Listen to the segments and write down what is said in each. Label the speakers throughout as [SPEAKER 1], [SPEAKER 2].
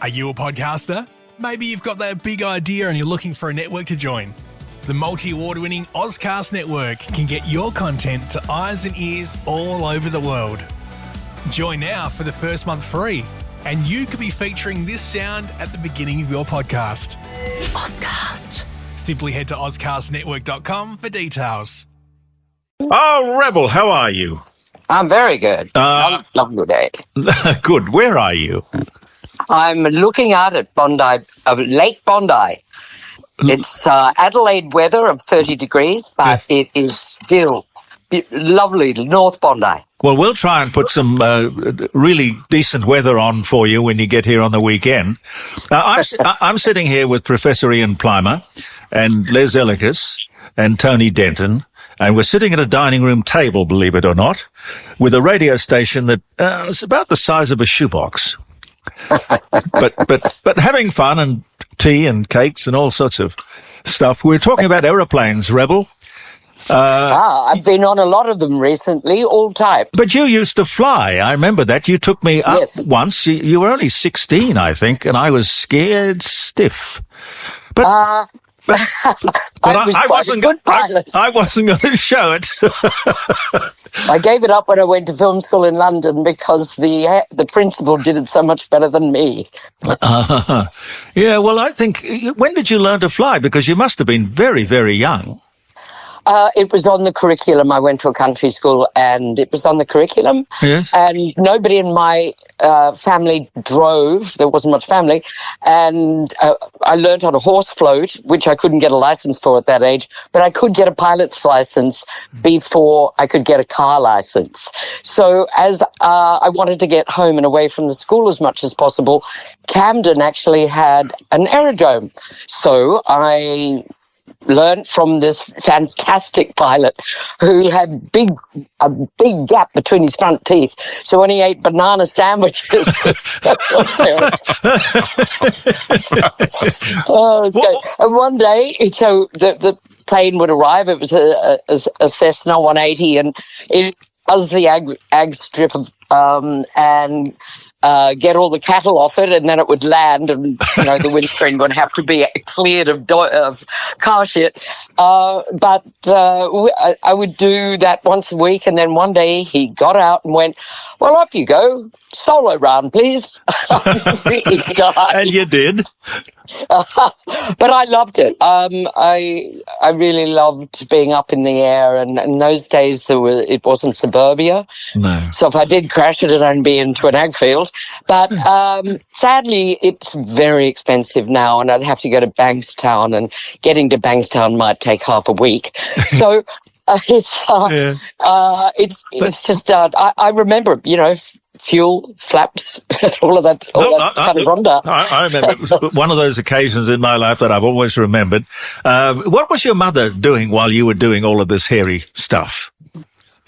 [SPEAKER 1] Are you a podcaster? Maybe you've got that big idea and you're looking for a network to join. The multi-award-winning Ozcast Network can get your content to eyes and ears all over the world. Join now for the first month free, and you could be featuring this sound at the beginning of your podcast. Ozcast. Simply head to ozcastnetwork.com for details.
[SPEAKER 2] Oh, Rebel, how are you?
[SPEAKER 3] I'm very good. Lovely day.
[SPEAKER 2] Good. Where are you?
[SPEAKER 3] I'm looking out at Lake Bondi. It's Adelaide weather of 30 degrees, but It is still lovely, North Bondi.
[SPEAKER 2] Well, we'll try and put some really decent weather on for you when you get here on the weekend. I'm sitting here with Professor Ian Plimer and Les Eleces and Tony Denton, and we're sitting at a dining room table, believe it or not, with a radio station that is about the size of a shoebox. but having fun and tea and cakes and all sorts of stuff. We're talking about aeroplanes, Rebel.
[SPEAKER 3] I've been on a lot of them recently, all types.
[SPEAKER 2] But you used to fly. I remember that. You took me up once. You were only 16, I think, and I was scared stiff. But I wasn't going to show it.
[SPEAKER 3] I gave it up when I went to film school in London because the principal did it so much better than me.
[SPEAKER 2] Yeah, well, I think, when did you learn to fly? Because you must have been very, very young.
[SPEAKER 3] It was on the curriculum. I went to a country school and it was on the curriculum.
[SPEAKER 2] Yes.
[SPEAKER 3] And nobody in my family drove. There wasn't much family. And I learned on a horse float, which I couldn't get a license for at that age, but I could get a pilot's license before I could get a car license. So as I wanted to get home and away from the school as much as possible, Camden actually had an aerodrome. So I learned from this fantastic pilot who had a big gap between his front teeth. So when he ate banana sandwiches, oh, it's great. And one day, so the plane would arrive. It was a Cessna 180, and it was the ag strip of and get all the cattle off it, and then it would land, and the windscreen would have to be cleared of car shit. But I would do that once a week, and then one day he got out and went, "Well, off you go, solo round, please." Really died.
[SPEAKER 2] And you did.
[SPEAKER 3] But I loved it. I really loved being up in the air, and in those days it wasn't suburbia.
[SPEAKER 2] No.
[SPEAKER 3] So if I did crash it, it'd only be into an ag field. But sadly, it's very expensive now, and I'd have to go to Bankstown, and getting to Bankstown might take half a week. So it's just I remember, fuel, flaps, all that kind of ronda.
[SPEAKER 2] I remember it was one of those occasions in my life that I've always remembered. What was your mother doing while you were doing all of this hairy stuff?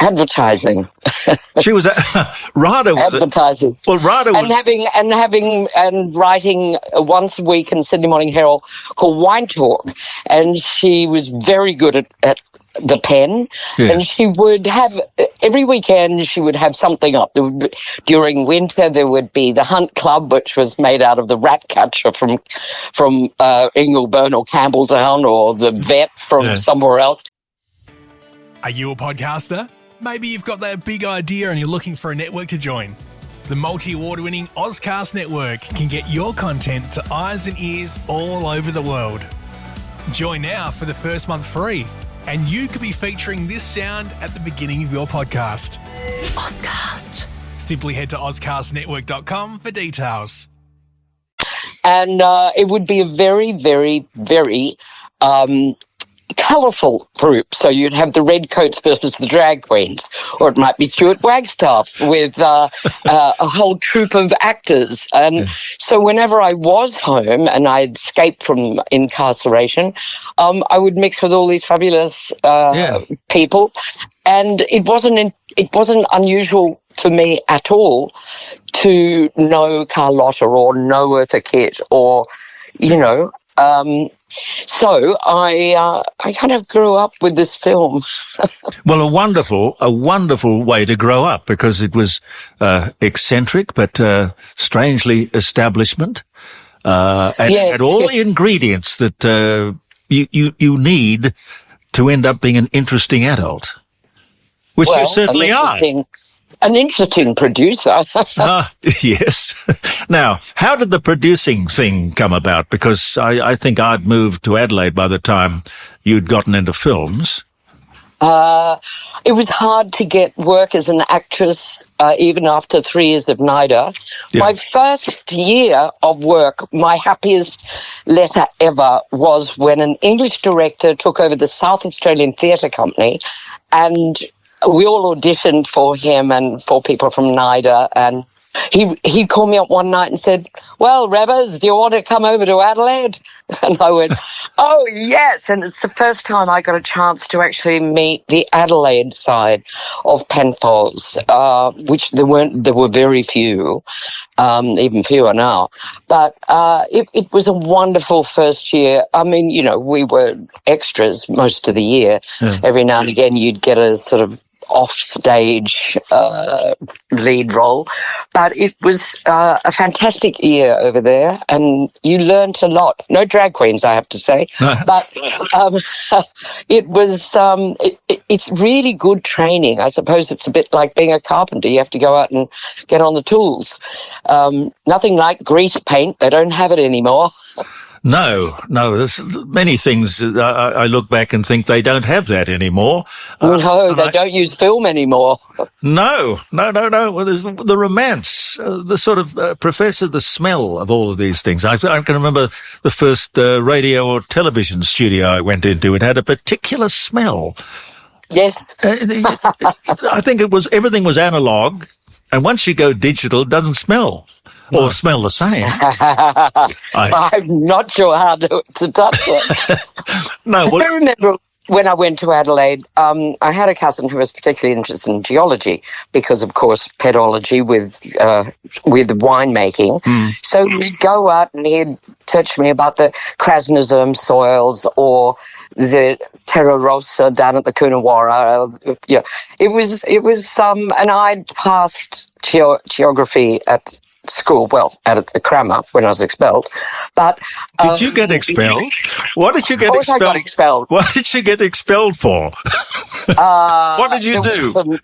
[SPEAKER 3] Advertising.
[SPEAKER 2] She was Rada was
[SPEAKER 3] advertising.
[SPEAKER 2] Well, Rada was
[SPEAKER 3] and writing once a week in Sydney Morning Herald called Wine Talk, and she was very good at the pen. Yes. And she would have every weekend she would have something up. During winter there would be the Hunt Club, which was made out of the rat catcher from Ingleburn or Campbelltown, or the vet from somewhere else.
[SPEAKER 1] Are you a podcaster? Maybe you've got that big idea and you're looking for a network to join. The multi-award-winning Ozcast Network can get your content to eyes and ears all over the world. Join now for the first month free, and you could be featuring this sound at the beginning of your podcast. Ozcast. Simply head to ozcastnetwork.com for details.
[SPEAKER 3] And it would be a very, very, very colourful group. So you'd have the Redcoats versus the Drag Queens, or it might be Stuart Wagstaff with a whole troupe of actors. And so whenever I was home and I'd escaped from incarceration, I would mix with all these fabulous people. And it wasn't unusual for me at all to know Carlotta or know Eartha Kitt or, So I kind of grew up with this film.
[SPEAKER 2] Well, a wonderful way to grow up, because it was eccentric but strangely establishment, and
[SPEAKER 3] Yes,
[SPEAKER 2] had all
[SPEAKER 3] yes.
[SPEAKER 2] the ingredients that you need to end up being an interesting adult, which you certainly are.
[SPEAKER 3] An interesting producer.
[SPEAKER 2] Yes. Now, how did the producing thing come about? Because I think I'd moved to Adelaide by the time you'd gotten into films.
[SPEAKER 3] It was hard to get work as an actress, even after 3 years of NIDA.
[SPEAKER 2] Yeah.
[SPEAKER 3] My first year of work, my happiest letter ever, was when an English director took over the South Australian Theatre Company, and we all auditioned for him and for people from NIDA, and he called me up one night and said, "Well, Rebbers, do you want to come over to Adelaide?" And I went, "Oh, yes." And it's the first time I got a chance to actually meet the Adelaide side of Penfolds, which there were very few, even fewer now. But it was a wonderful first year. I mean, we were extras most of the year. Yeah. Every now and again you'd get a sort of off-stage lead role, but it was a fantastic year over there, and you learnt a lot. No drag queens, I have to say, but it was it's really good training. I suppose it's a bit like being a carpenter. You have to go out and get on the tools. Nothing like grease paint. They don't have it anymore.
[SPEAKER 2] No, there's many things I look back and think they don't have that anymore.
[SPEAKER 3] No, they don't use film anymore.
[SPEAKER 2] No. Well, there's the romance, the sort of professor, the smell of all of these things. I can remember the first radio or television studio I went into. It had a particular smell.
[SPEAKER 3] Yes.
[SPEAKER 2] I think everything was analog, and once you go digital, it doesn't smell. No. Or smell the same.
[SPEAKER 3] I'm not sure how to touch it.
[SPEAKER 2] No,
[SPEAKER 3] I remember when I went to Adelaide, I had a cousin who was particularly interested in geology because, of course, pedology with winemaking. So we'd go out and he'd teach me about the Krasnozem soils or the Terra Rossa down at the Coonawarra. Yeah, it was, and I'd passed geography at school, well, at the Crammer when I was expelled. But
[SPEAKER 2] did you get expelled? What did you get expelled? I got expelled. What did you get expelled for? What did you do?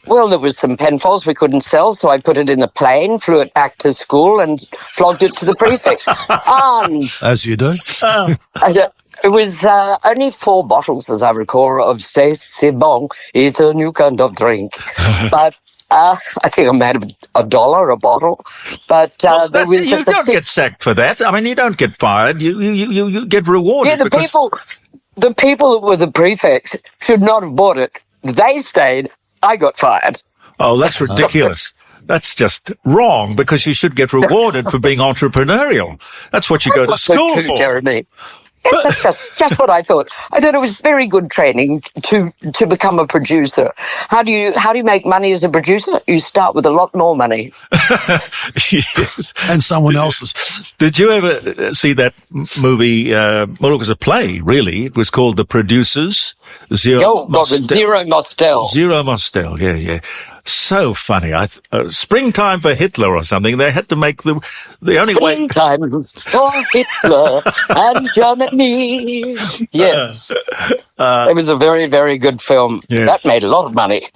[SPEAKER 3] There was some Penfolds we couldn't sell, so I put it in a plane, flew it back to school, and flogged it to the prefect.
[SPEAKER 4] As you do.
[SPEAKER 3] It was only 4 bottles, as I recall, of C'est Bon. It's a new kind of drink. But I think I made $1 a bottle. But there was
[SPEAKER 2] you don't get sacked for that. I mean, you don't get fired. You get rewarded.
[SPEAKER 3] Yeah, the people that were the prefects should not have bought it. They stayed. I got fired.
[SPEAKER 2] Oh, that's ridiculous. That's just wrong, because you should get rewarded for being entrepreneurial. That's what you go to school for.
[SPEAKER 3] Jeremy. Yes, that's just what I thought. I thought it was very good training to become a producer. How do you make money as a producer? You start with a lot more money.
[SPEAKER 2] Yes.
[SPEAKER 4] And someone else's.
[SPEAKER 2] Did you ever see that movie? Well, it was a play, really. It was called The Producers.
[SPEAKER 3] Zero Mostel.
[SPEAKER 2] Zero Mostel, yeah. So funny. Springtime for Hitler or something. They had to make the only way.
[SPEAKER 3] Springtime for Hitler and Germany. Yes. It was a very, very good film. Yes. That made a lot of money.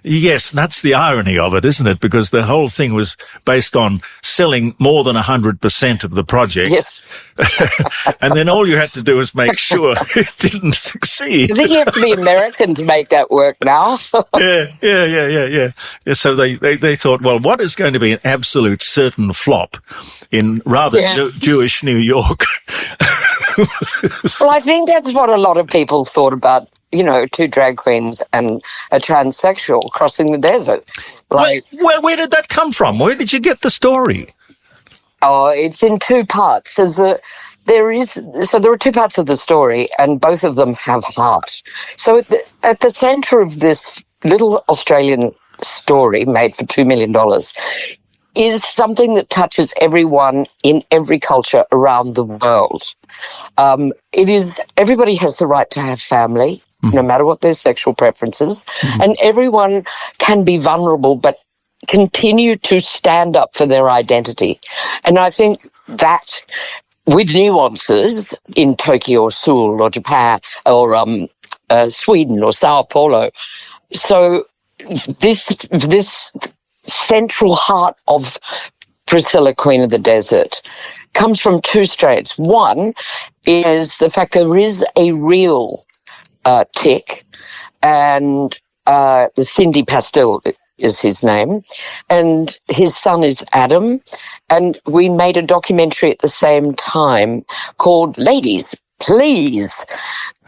[SPEAKER 2] Yes, that's the irony of it, isn't it? Because the whole thing was based on selling more than 100% of the project.
[SPEAKER 3] Yes.
[SPEAKER 2] And then all you had to do was make sure it didn't succeed.
[SPEAKER 3] I think you have to be American to make that work now.
[SPEAKER 2] Yeah. So they thought, well, what is going to be an absolute certain flop in rather Jewish New York?
[SPEAKER 3] Well, I think that's what a lot of people thought about, 2 drag queens and a transsexual crossing the desert.
[SPEAKER 2] Where did that come from? Where did you get the story?
[SPEAKER 3] Oh, it's in 2 parts. There are 2 parts of the story, and both of them have heart. So at the centre of this little Australian story made for $2 million is something that touches everyone in every culture around the world. Everybody has the right to have family, no matter what their sexual preferences, and everyone can be vulnerable, but continue to stand up for their identity. And I think that, with nuances in Tokyo or Seoul or Japan or Sweden or Sao Paulo, so this central heart of Priscilla, Queen of the Desert, comes from two strands. One is the fact there is a real tick, and the Cindy Pastel is his name, and his son is Adam, and we made a documentary at the same time called Ladies, Please,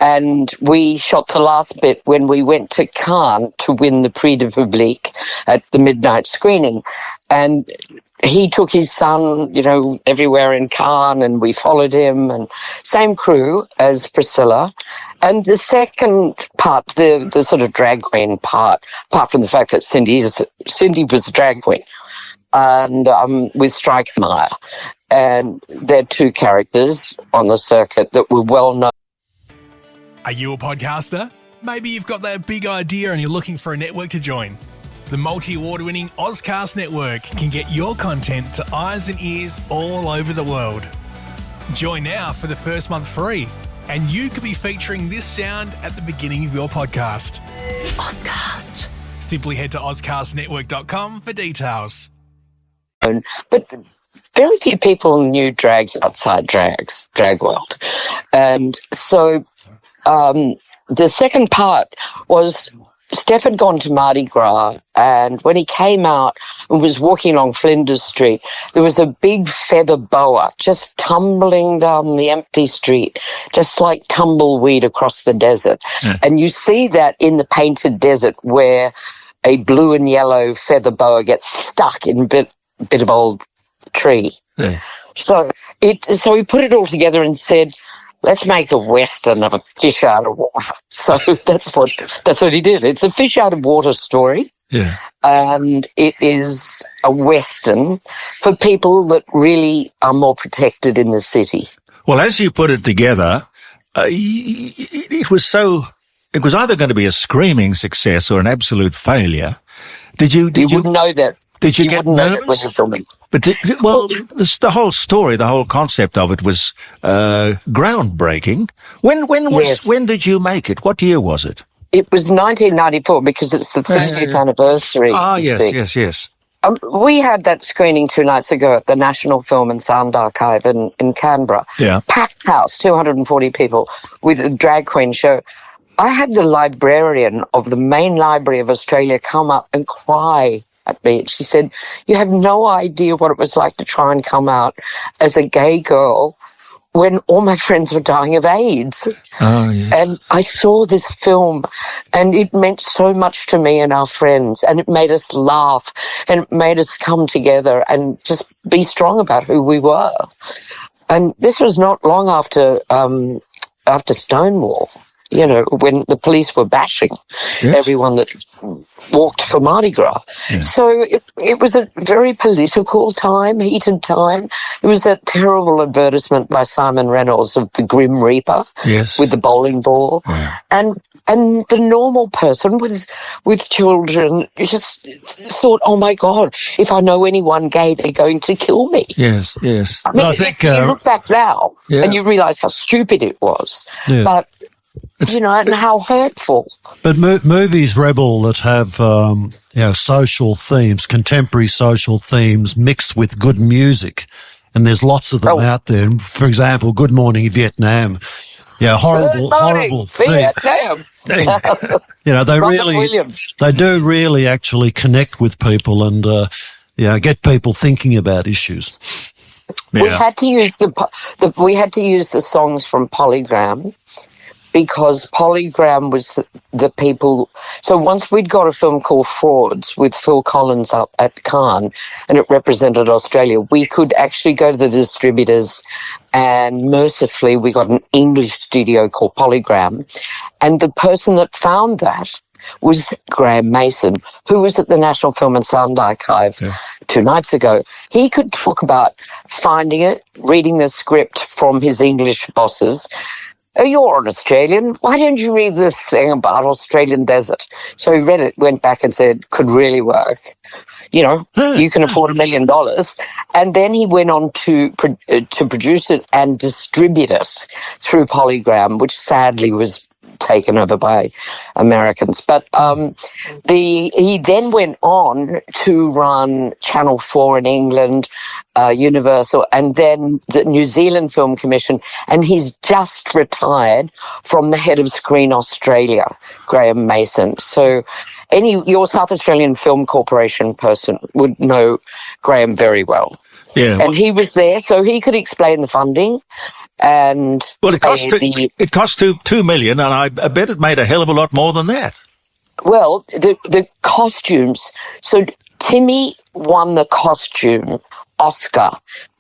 [SPEAKER 3] and we shot the last bit when we went to Cannes to win the Prix du Public at the midnight screening, and he took his son, everywhere in Cannes, and we followed him, and same crew as Priscilla. And the second part, the sort of drag queen part, apart from the fact that Cindy was a drag queen, and with Strykemeyer, and they're two characters on the circuit that were well known.
[SPEAKER 1] Are you a podcaster? Maybe you've got that big idea and you're looking for a network to join. The multi-award-winning Ozcast Network can get your content to eyes and ears all over the world. Join now for the first month free, and you could be featuring this sound at the beginning of your podcast. Ozcast. Simply head to ozcastnetwork.com for details.
[SPEAKER 3] But very few people knew drags outside drag world. And so the second part was Steph had gone to Mardi Gras, and when he came out and was walking along Flinders Street, there was a big feather boa just tumbling down the empty street, just like tumbleweed across the desert. Yeah. And you see that in the painted desert where a blue and yellow feather boa gets stuck in a bit of old tree. Yeah. So he put it all together and said, let's make a Western of a fish out of water. So that's what he did. It's a fish out of water story. Yeah. And it is a Western for people that really are more protected in the city.
[SPEAKER 2] Well, as you put it together, it was either going to be a screaming success or an absolute failure. Did you
[SPEAKER 3] wouldn't know that.
[SPEAKER 2] Did you get nervous? But the whole story, the whole concept of it was groundbreaking. When did you make it? What year was it?
[SPEAKER 3] It was 1994 because it's the 30th anniversary.
[SPEAKER 2] Ah, yes.
[SPEAKER 3] We had that screening 2 nights ago at the National Film and Sound Archive in Canberra. Yeah. Packed house, 240 people with a drag queen show. I had the librarian of the main library of Australia come up and cry at me. She said, you have no idea what it was like to try and come out as a gay girl when all my friends were dying of AIDS. Oh, yeah. And I saw this film and it meant so much to me and our friends, and it made us laugh and it made us come together and just be strong about who we were. And this was not long after Stonewall. When the police were bashing everyone that walked for Mardi Gras. Yeah. So it was a very political time, heated time. There was that terrible advertisement by Simon Reynolds of the Grim Reaper with the bowling ball. Yeah. And the normal person with children just thought, oh, my God, if I know anyone gay, they're going to kill me.
[SPEAKER 2] Yes.
[SPEAKER 3] I mean, you look back now and you realise how stupid it was. Yeah. But and how hurtful.
[SPEAKER 4] But movies, Rebel, that have social themes, contemporary social themes mixed with good music, and there's lots of them out there. For example, Good Morning Vietnam. Yeah, horrible theme.
[SPEAKER 3] Vietnam.
[SPEAKER 4] They do really actually connect with people and get people thinking about issues.
[SPEAKER 3] Yeah. We had to use the songs from Polygram, because Polygram was the people. So once we'd got a film called Frauds with Phil Collins up at Cannes, and it represented Australia, we could actually go to the distributors, and mercifully we got an English studio called Polygram. And the person that found that was Graham Mason, who was at the National Film and Sound Archive 2 nights ago. He could talk about finding it, reading the script from his English bosses. Oh, you're an Australian. Why don't you read this thing about Australian desert? So he read it, went back and said, could really work. You know, you can afford $1 million. And then he went on to produce it and distribute it through Polygram, which sadly was taken over by Americans. But he then went on to run Channel 4 in England, Universal, and then the New Zealand Film Commission, and he's just retired from the head of Screen Australia, Graham Mason. So your South Australian Film Corporation person would know Graham very well.
[SPEAKER 2] Yeah,
[SPEAKER 3] and he was there, so he could explain the funding. And
[SPEAKER 2] it cost $2 million, and I bet it made a hell of a lot more than that.
[SPEAKER 3] Well, the costumes. So Timmy won the costume Oscar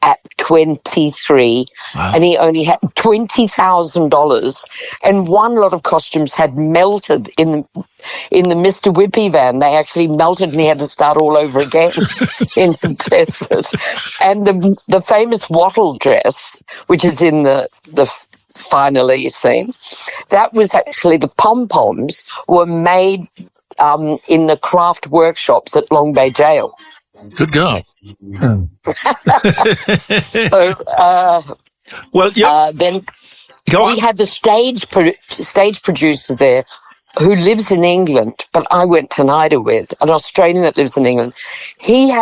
[SPEAKER 3] at 23, and he only had $20,000, and one lot of costumes had melted in the Mr. Whippy van. They actually melted, and he had to start all over again in the desert. And the famous wattle dress, which is in the finale scene, that was actually the pom-poms were made in the craft workshops at Long Bay Jail.
[SPEAKER 2] Good God.
[SPEAKER 3] So, then we had the stage producer there who lives in England, but I went to NIDA with, an Australian that lives in England. He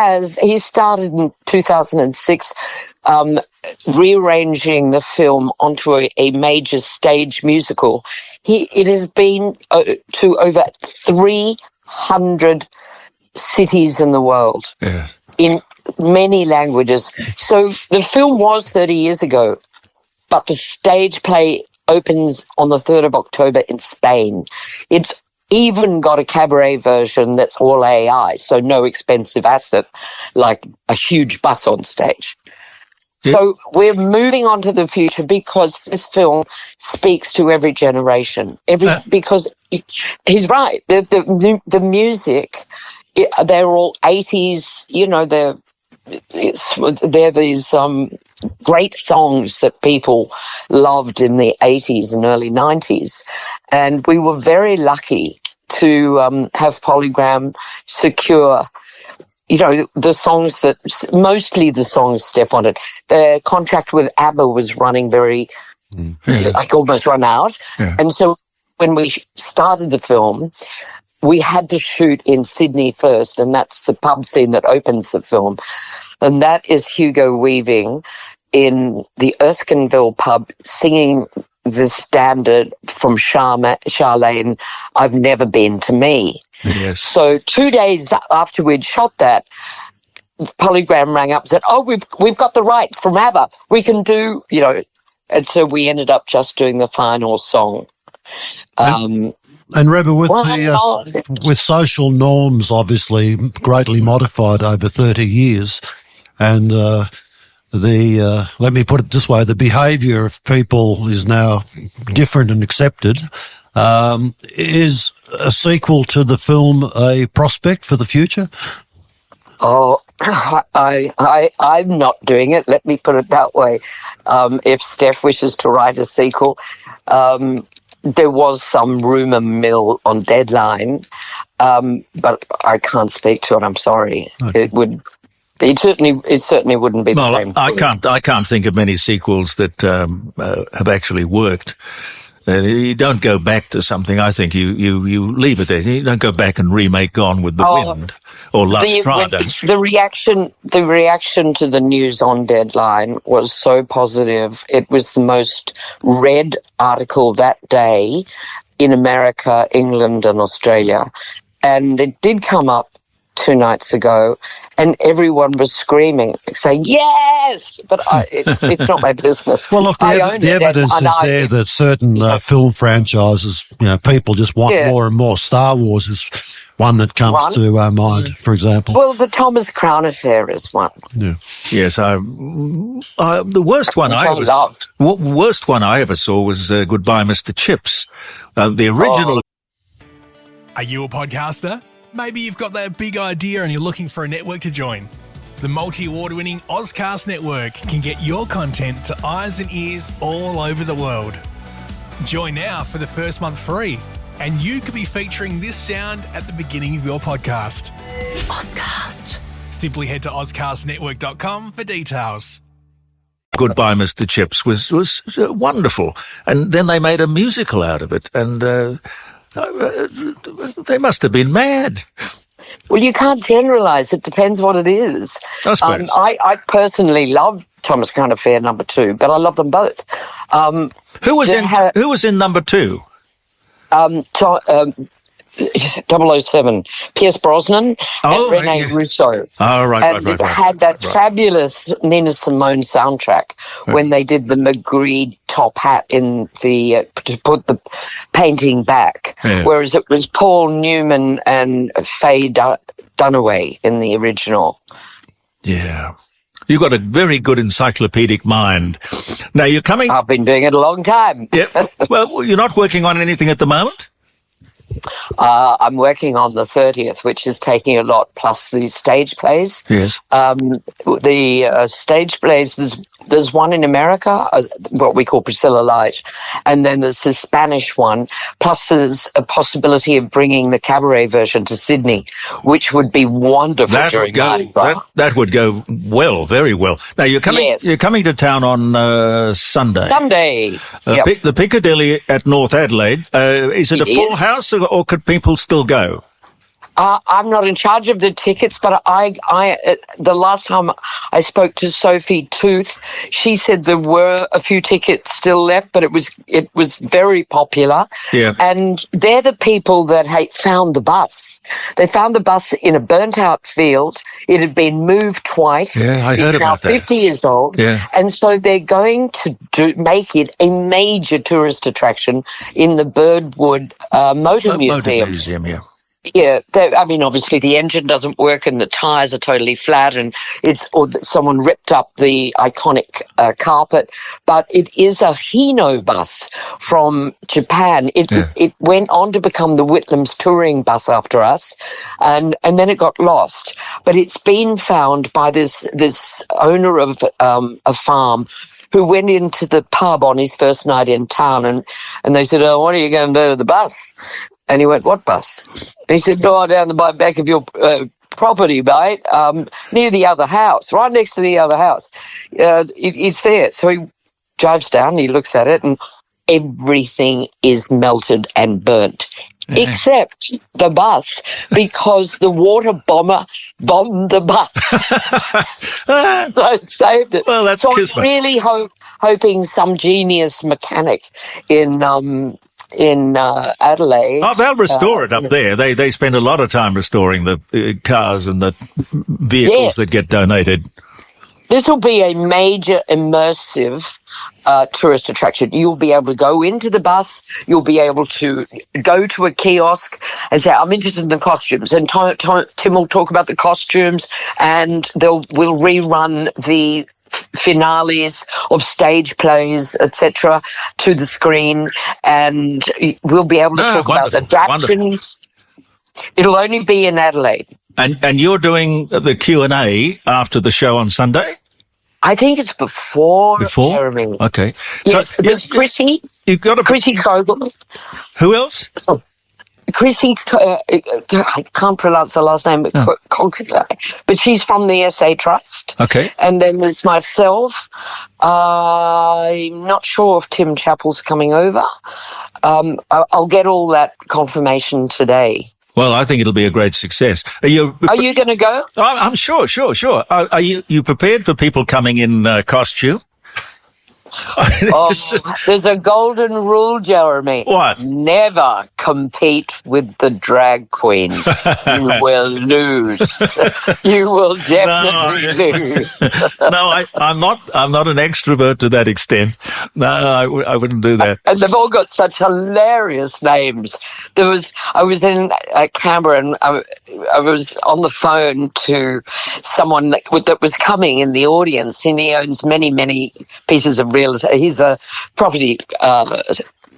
[SPEAKER 3] started in 2006 rearranging the film onto a major stage musical. It has been to over 300 cities in the world, in many languages. So the film was 30 years ago, but the stage play opens on the 3rd of October in Spain. It's even got a cabaret version that's all AI, so no expensive asset like a huge bus on stage. So we're moving on to the future because this film speaks to every generation. Because he's right. The music, they're all 80s, you know, they're these great songs that people loved in the 80s and early 90s. And we were very lucky to have Polygram secure, you know, the songs that, mostly the songs, Steph, on it. The contract with ABBA was running almost run out. Yeah. And so when we started the film, we had to shoot in Sydney first, and that's the pub scene that opens the film. And that is Hugo Weaving in the Erskineville pub singing the standard from Charlene, I've Never Been to Me. Yes. So 2 days after we'd shot that, Polygram rang up and said, we've got the rights from ABBA. We can do, you know, and so we ended up just doing the final song.
[SPEAKER 4] And Rebecca, with social norms obviously greatly modified over 30 years, and let me put it this way, the behaviour of people is now different and accepted. Is a sequel to the film a prospect for the future?
[SPEAKER 3] Oh, I'm not doing it. Let me put it that way. If Steph wishes to write a sequel, there was some rumour mill on Deadline, but I can't speak to it. I'm sorry. Okay. It certainly wouldn't be the same.
[SPEAKER 2] I can't think of many sequels that have actually worked. You don't go back to something. I think you leave it there. You don't go back and remake Gone with the Wind or La Strada.
[SPEAKER 3] The reaction to the news on Deadline was so positive. It was the most read article that day in America, England, and Australia. And it did come up 2 nights ago, and everyone was screaming, saying, yes! But it's not my business.
[SPEAKER 4] Well, look, the evidence is there that certain film franchises, you know, people just want more and more. Star Wars is one that comes to our mind, for example.
[SPEAKER 3] Well, the Thomas Crown Affair is one.
[SPEAKER 2] Yeah. Yes, the worst one worst one I ever saw was Goodbye, Mr. Chips. The original...
[SPEAKER 1] Are you a podcaster? Maybe you've got that big idea and you're looking for a network to join. The multi-award-winning Ozcast network can get your content to eyes and ears all over the world. Join now for the first month free, and you could be featuring this sound at the beginning of your podcast.
[SPEAKER 5] Ozcast.
[SPEAKER 1] Simply head to ozcastnetwork.com for details.
[SPEAKER 2] Goodbye, Mr. Chips was wonderful. And then they made a musical out of it, and they must have been mad.
[SPEAKER 3] Well, you can't generalise. It depends what it is.
[SPEAKER 2] I suppose.
[SPEAKER 3] I personally love Thomas Crown Affair number 2, but I love them both.
[SPEAKER 2] Who was in number 2?
[SPEAKER 3] 007, Pierce Brosnan and Rene Russo.
[SPEAKER 2] Oh, right,
[SPEAKER 3] and it had that fabulous Nina Simone soundtrack when they did the McGree top hat in the to put the painting back, whereas it was Paul Newman and Faye Dunaway in the original.
[SPEAKER 2] Yeah. You've got a very good encyclopedic mind. Now, you're coming...
[SPEAKER 3] I've been doing it a long time.
[SPEAKER 2] Yeah. Well, you're not working on anything at the moment?
[SPEAKER 3] I'm working on the 30th, which is taking a lot, plus the stage plays.
[SPEAKER 2] Yes.
[SPEAKER 3] The stage plays, there's one in America, what we call Priscilla Light, and then there's the Spanish one, plus there's a possibility of bringing the cabaret version to Sydney, which would be wonderful
[SPEAKER 2] that would go well, very well. Now, you're coming to town on Sunday. The Piccadilly at North Adelaide. Is it a full house, or could people still go?
[SPEAKER 3] I'm not in charge of the tickets, but the last time I spoke to Sophie Tooth, she said there were a few tickets still left, but it was very popular.
[SPEAKER 2] Yeah.
[SPEAKER 3] And they're the people that found the bus. They found the bus in a burnt-out field. It had been moved twice.
[SPEAKER 2] Yeah, I heard about that.
[SPEAKER 3] It's now 50 years old.
[SPEAKER 2] Yeah.
[SPEAKER 3] And so they're going to make it a major tourist attraction in the Birdwood Motor Museum.
[SPEAKER 2] Yeah.
[SPEAKER 3] Yeah, obviously the engine doesn't work and the tyres are totally flat, and someone ripped up the iconic carpet. But it is a Hino bus from Japan. It went on to become the Whitlam's touring bus after us, and then it got lost. But it's been found by this owner of a farm, who went into the pub on his first night in town, and they said, "Oh, what are you going to do with the bus?" And he went, "What bus?" And he said, "Go down the back of your property, mate, near the other house, right next to the other house. It's there." So he drives down, he looks at it, and everything is melted and burnt. Yeah. Except the bus, because the water bomber bombed the bus. So it saved it.
[SPEAKER 2] Well, that's kismet.
[SPEAKER 3] I'm really hoping some genius mechanic in Adelaide.
[SPEAKER 2] Oh, they'll restore it up there. They spend a lot of time restoring the cars and the vehicles that get donated.
[SPEAKER 3] This will be a major immersive tourist attraction. You'll be able to go into the bus. You'll be able to go to a kiosk and say, "I'm interested in the costumes." And Tim will talk about the costumes, and we'll rerun the finales of stage plays, etc., to the screen, and we'll be able to talk about the attractions. It'll only be in Adelaide.
[SPEAKER 2] And you're doing the Q&A after the show on Sunday?
[SPEAKER 3] I think it's before? Jeremy.
[SPEAKER 2] Okay.
[SPEAKER 3] Yes, so, there's Chrissy.
[SPEAKER 2] You've got
[SPEAKER 3] Chrissy Kogel.
[SPEAKER 2] Who else?
[SPEAKER 3] Chrissy, I can't pronounce her last name, but she's from the SA Trust.
[SPEAKER 2] Okay.
[SPEAKER 3] And then there's myself. I'm not sure if Tim Chappell's coming over. I'll get all that confirmation today.
[SPEAKER 2] Well, I think it'll be a great success. Are you
[SPEAKER 3] going to go?
[SPEAKER 2] I'm sure. Are you prepared for people coming in costume?
[SPEAKER 3] There's a golden rule, Jeremy.
[SPEAKER 2] What?
[SPEAKER 3] Never compete with the drag queens. You will lose. You will definitely lose.
[SPEAKER 2] No, I'm not an extrovert to that extent. No, I wouldn't do that.
[SPEAKER 3] And they've all got such hilarious names. I was in Canberra, and I was on the phone to someone that was coming in the audience, and he owns many, many pieces of real estate. He's a property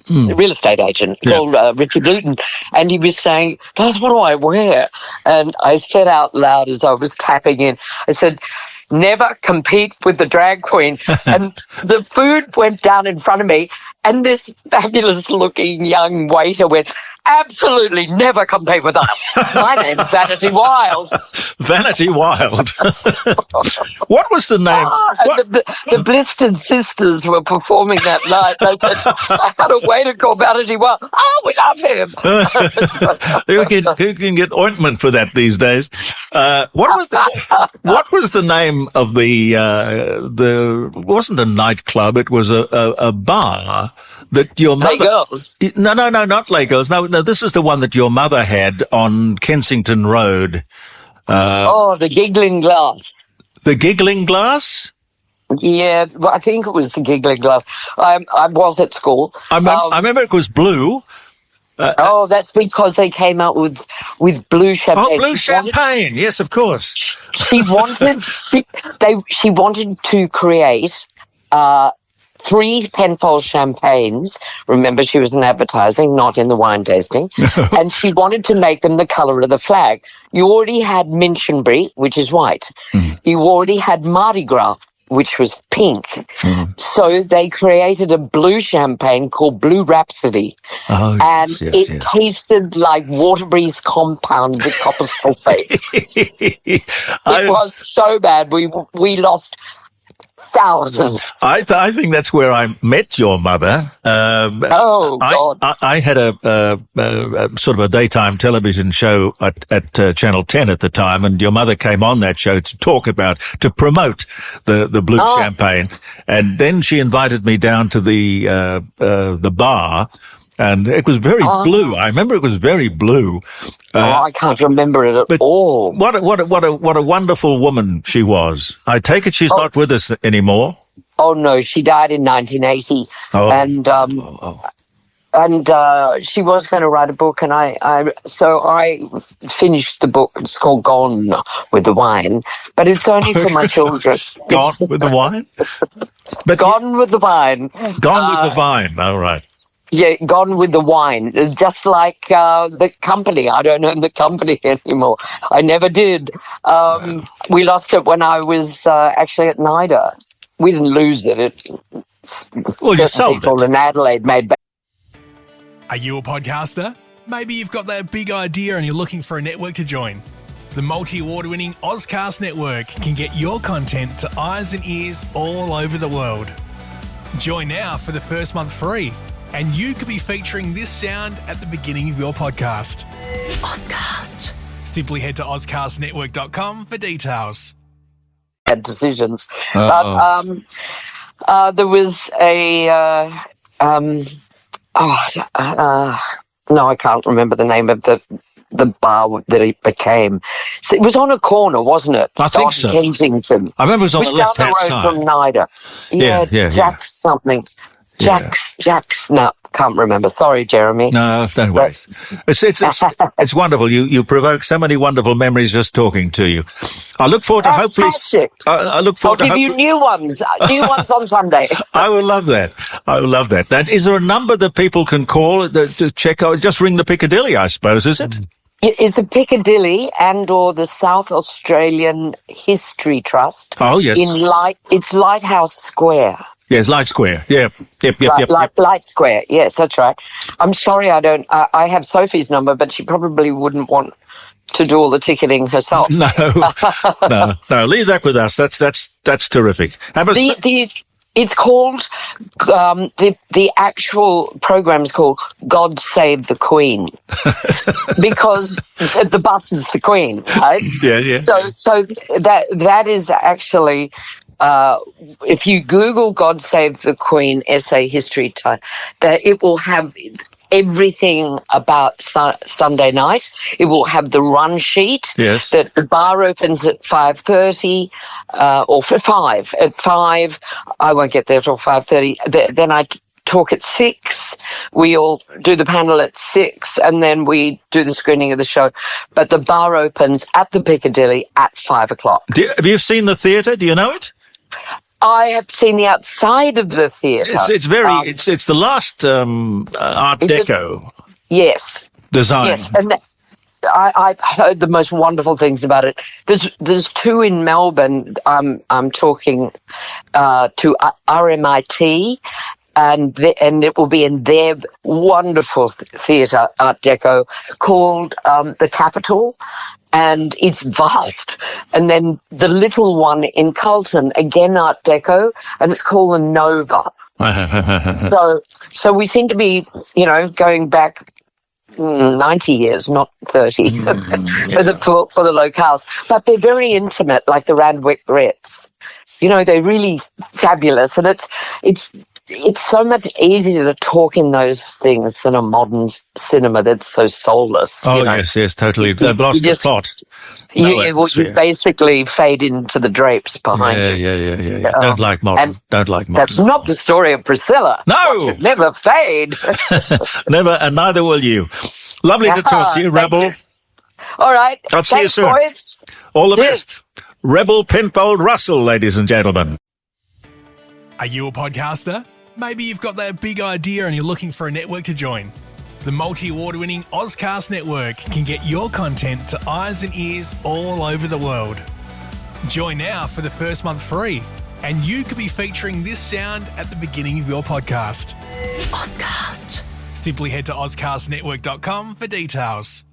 [SPEAKER 3] real estate agent called Richard Luton, and he was saying, "What do I wear?" And I said out loud as I was tapping in, I said, "Never compete with the drag queen." And the food went down in front of me, and this fabulous-looking young waiter went, "Absolutely never compete with us. My name's Vanity Wild."
[SPEAKER 2] Vanity Wild. What was the name?
[SPEAKER 3] The Blistered Sisters were performing that night. They said, "I had a waiter called Vanity Wild." "Oh, we love him."
[SPEAKER 2] Who can get ointment for that these days? What was the name of the it wasn't a nightclub, it was a bar that your mother...
[SPEAKER 3] Hey Girls.
[SPEAKER 2] No, not Lay Girls. No, this is the one that your mother had on Kensington Road.
[SPEAKER 3] The Giggling Glass.
[SPEAKER 2] The Giggling Glass?
[SPEAKER 3] Yeah, well, I think it was the Giggling Glass. I was at school.
[SPEAKER 2] I remember it was blue.
[SPEAKER 3] That's because they came out with blue champagne.
[SPEAKER 2] Oh, blue champagne. Yes, of course.
[SPEAKER 3] She wanted to create 3 Penfold champagnes. Remember, she was in advertising, not in the wine tasting. And she wanted to make them the colour of the flag. You already had Minchinbury, which is white. You already had Mardi Gras, which was pink. So they created a blue champagne called Blue Rhapsody. It tasted like Waterbury's compound with copper sulfate. It was so bad. We lost thousands.
[SPEAKER 2] I think that's where I met your mother.
[SPEAKER 3] God!
[SPEAKER 2] I had a sort of a daytime television show at Channel 10 at the time, and your mother came on that show to promote the blue champagne, and then she invited me down to the bar. And it was very blue. I remember it was very blue.
[SPEAKER 3] I can't remember it at all.
[SPEAKER 2] What a wonderful woman she was. I take it she's not with us anymore.
[SPEAKER 3] Oh no, she died in 1980, and she was going to write a book, and I finished the book. It's called Gone with the Wine, but it's only for my children.
[SPEAKER 2] Gone with the Wine?
[SPEAKER 3] Gone with the Wine.
[SPEAKER 2] Gone with the Vine. All right.
[SPEAKER 3] Yeah, Gone with the Wine. Just like the company. I don't own the company anymore. I never did. We lost it when I was actually at NIDA. We didn't lose it.
[SPEAKER 2] You sold
[SPEAKER 3] people
[SPEAKER 2] it.
[SPEAKER 3] in Adelaide made back.
[SPEAKER 1] Are you a podcaster? Maybe you've got that big idea and you're looking for a network to join. The multi-award-winning Ozcast network can get your content to eyes and ears all over the world. Join now for the first month free, and you could be featuring this sound at the beginning of your podcast.
[SPEAKER 5] Ozcast.
[SPEAKER 1] Simply head to ozcastnetwork.com for details.
[SPEAKER 3] Had decisions. But there was a... no, I can't remember the name of the bar that it became. So it was on a corner, wasn't it?
[SPEAKER 2] I think so.
[SPEAKER 3] Kensington.
[SPEAKER 2] I remember it was on the left-hand
[SPEAKER 3] side.
[SPEAKER 2] side.
[SPEAKER 3] From NIDA. Yeah, Jack's something. Jack's, no, can't remember. Sorry, Jeremy.
[SPEAKER 2] No, don't worry. It's wonderful. You provoke so many wonderful memories just talking to you. I look forward to hopefully... I look forward
[SPEAKER 3] I'll give you new ones on Sunday.
[SPEAKER 2] I will love that. Now, is there a number that people can call to check out? Just ring the Piccadilly, I suppose, is it?
[SPEAKER 3] Is the Piccadilly and or the South Australian History Trust.
[SPEAKER 2] Oh, yes.
[SPEAKER 3] It's Lighthouse Square.
[SPEAKER 2] Yes, Light Square. Yep.
[SPEAKER 3] Light Square. Yes, that's right. I'm sorry, I have Sophie's number, but she probably wouldn't want to do all the ticketing herself.
[SPEAKER 2] No. Leave that with us. That's terrific.
[SPEAKER 3] It's called the actual program's called God Save the Queen because the bus is the Queen, right?
[SPEAKER 2] Yeah.
[SPEAKER 3] So that is actually. If you Google God Save the Queen essay history, it will have everything about Sunday night. It will have the run sheet.
[SPEAKER 2] Yes.
[SPEAKER 3] That the bar opens at 5:30 or for 5. At 5, I won't get there till 5:30. Then I talk at 6. We all do the panel at 6, and then we do the screening of the show. But the bar opens at the Piccadilly at 5 o'clock.
[SPEAKER 2] Have you seen the theatre? Do you know it?
[SPEAKER 3] I have seen the outside of the theatre.
[SPEAKER 2] It's the last Art Deco
[SPEAKER 3] Yes.
[SPEAKER 2] design.
[SPEAKER 3] Yes, and I've heard the most wonderful things about it. There's two in Melbourne. I'm talking to RMIT, and it will be in their wonderful theatre, Art Deco, called the Capitol, and it's vast. And then the little one in Carlton, again Art Deco, and it's called the Nova. So we seem to be, going back 90 years, not 30, for the locales. But they're very intimate, like the Randwick Reds. They're really fabulous, and it's so much easier to talk in those things than a modern cinema that's so soulless.
[SPEAKER 2] Oh, yes, totally. They've lost the plot.
[SPEAKER 3] You basically fade into the drapes behind you.
[SPEAKER 2] Yeah. Don't like modern.
[SPEAKER 3] That's not the story of Priscilla.
[SPEAKER 2] No!
[SPEAKER 3] Watch it never fade.
[SPEAKER 2] Never, and neither will you. Lovely to talk to you, Rebel.
[SPEAKER 3] You. All right.
[SPEAKER 2] I'll see you soon.
[SPEAKER 3] Boys.
[SPEAKER 2] All the best. Rebel Penfold Russell, ladies and gentlemen.
[SPEAKER 1] Are you a podcaster? Maybe you've got that big idea and you're looking for a network to join. The multi-award-winning Ozcast Network can get your content to eyes and ears all over the world. Join now for the first month free, and you could be featuring this sound at the beginning of your podcast.
[SPEAKER 5] Ozcast.
[SPEAKER 1] Simply head to ozcastnetwork.com for details.